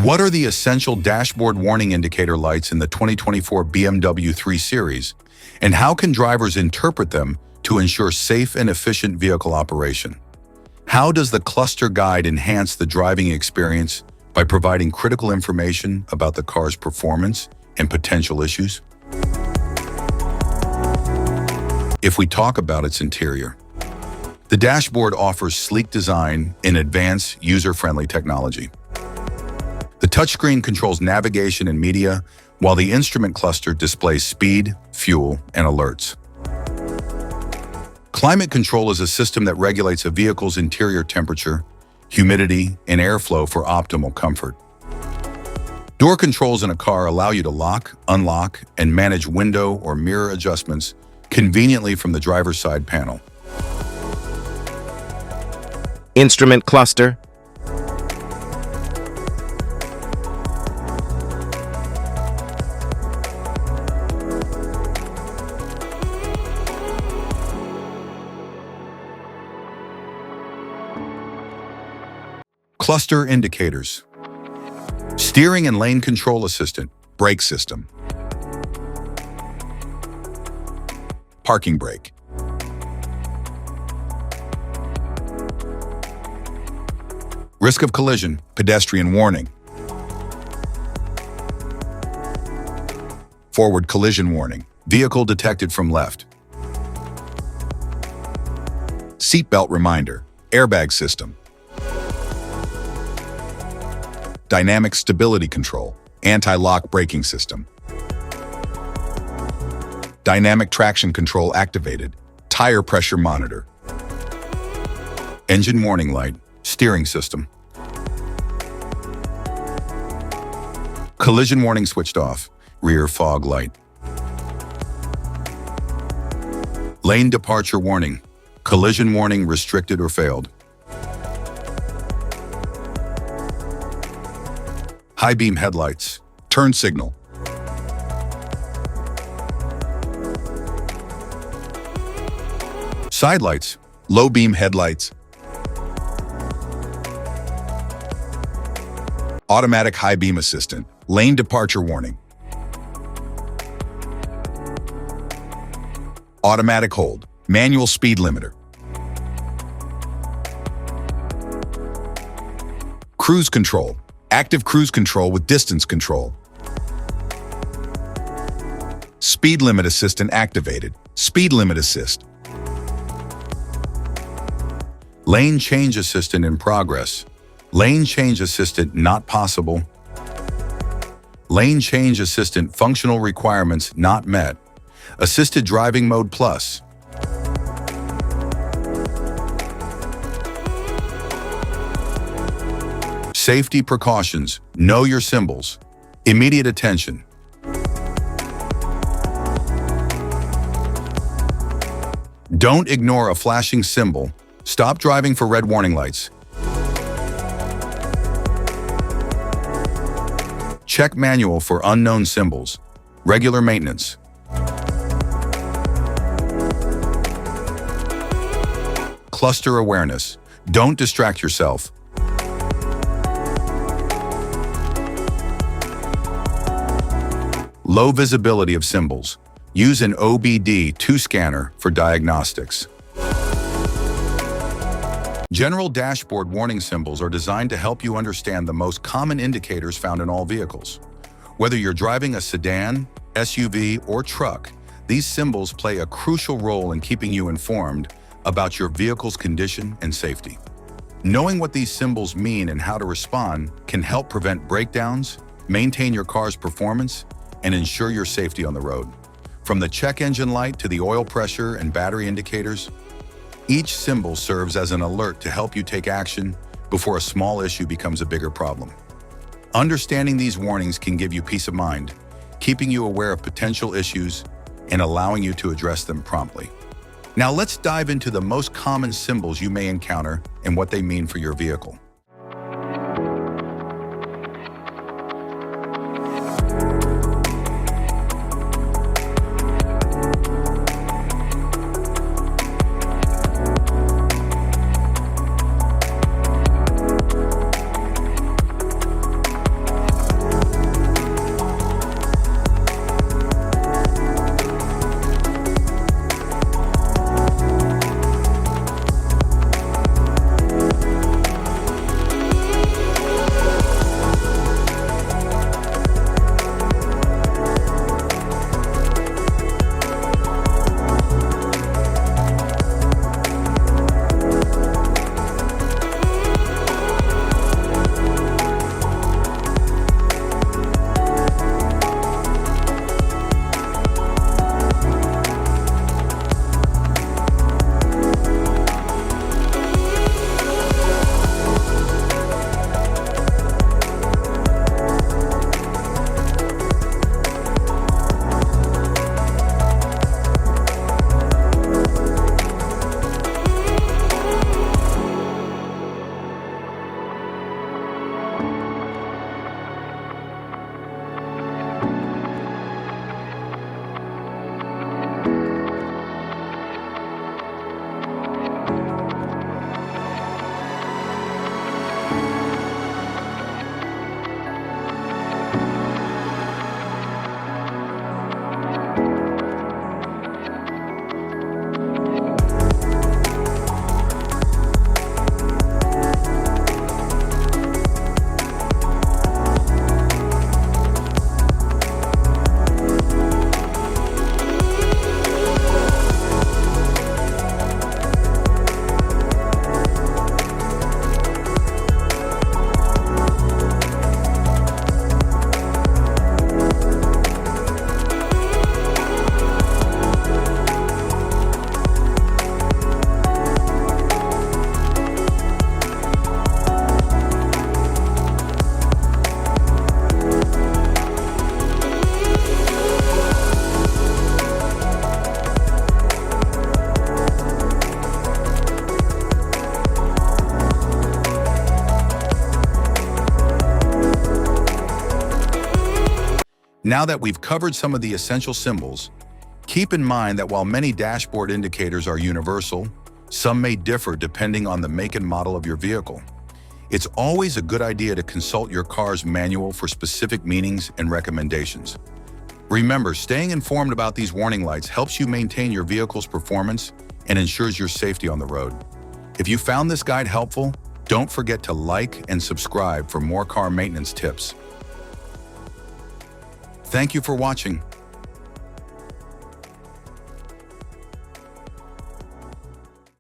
What are the essential dashboard warning indicator lights in the 2024 BMW 3 Series, and how can drivers interpret them to ensure safe and efficient vehicle operation? How does the cluster guide enhance the driving experience by providing critical information about the car's performance and potential issues? If we talk about its interior, the dashboard offers sleek design and advanced user-friendly technology. The touchscreen controls navigation and media, while the instrument cluster displays speed, fuel, and alerts. Climate control is a system that regulates a vehicle's interior temperature, humidity, and airflow for optimal comfort. Door controls in a car allow you to lock, unlock, and manage window or mirror adjustments conveniently from the driver's side panel. Instrument cluster. Cluster indicators. Steering and lane control assistant, brake system. Parking brake. Risk of collision, pedestrian warning. Forward collision warning, vehicle detected from left. Seatbelt reminder, airbag system. Dynamic stability control, anti-lock braking system. Dynamic traction control activated, tire pressure monitor. Engine warning light, steering system. Collision warning switched off, rear fog light. Lane departure warning, collision warning restricted or failed. High beam headlights, turn signal. Side lights, low beam headlights. Automatic high beam assistant, lane departure warning. Automatic hold, manual speed limiter. Cruise control, active cruise control with distance control. Speed limit assistant activated, speed limit assist. Lane change assistant in progress. Lane change assistant not possible. Lane change assistant functional requirements not met. Assisted driving mode plus. Safety precautions. Know your symbols. Immediate attention. Don't ignore a flashing symbol. Stop driving for red warning lights. Check manual for unknown symbols. Regular maintenance. Cluster awareness. Don't distract yourself. Low visibility of symbols. Use an OBD2 scanner for diagnostics. General dashboard warning symbols are designed to help you understand the most common indicators found in all vehicles. Whether you're driving a sedan, SUV, or truck, these symbols play a crucial role in keeping you informed about your vehicle's condition and safety. Knowing what these symbols mean and how to respond can help prevent breakdowns, maintain your car's performance, and ensure your safety on the road. From the check engine light to the oil pressure and battery indicators, each symbol serves as an alert to help you take action before a small issue becomes a bigger problem. Understanding these warnings can give you peace of mind, keeping you aware of potential issues and allowing you to address them promptly. Now let's dive into the most common symbols you may encounter and what they mean for your vehicle. Now that we've covered some of the essential symbols, keep in mind that while many dashboard indicators are universal, some may differ depending on the make and model of your vehicle. It's always a good idea to consult your car's manual for specific meanings and recommendations. Remember, staying informed about these warning lights helps you maintain your vehicle's performance and ensures your safety on the road. If you found this guide helpful, don't forget to like and subscribe for more car maintenance tips. Thank you for watching.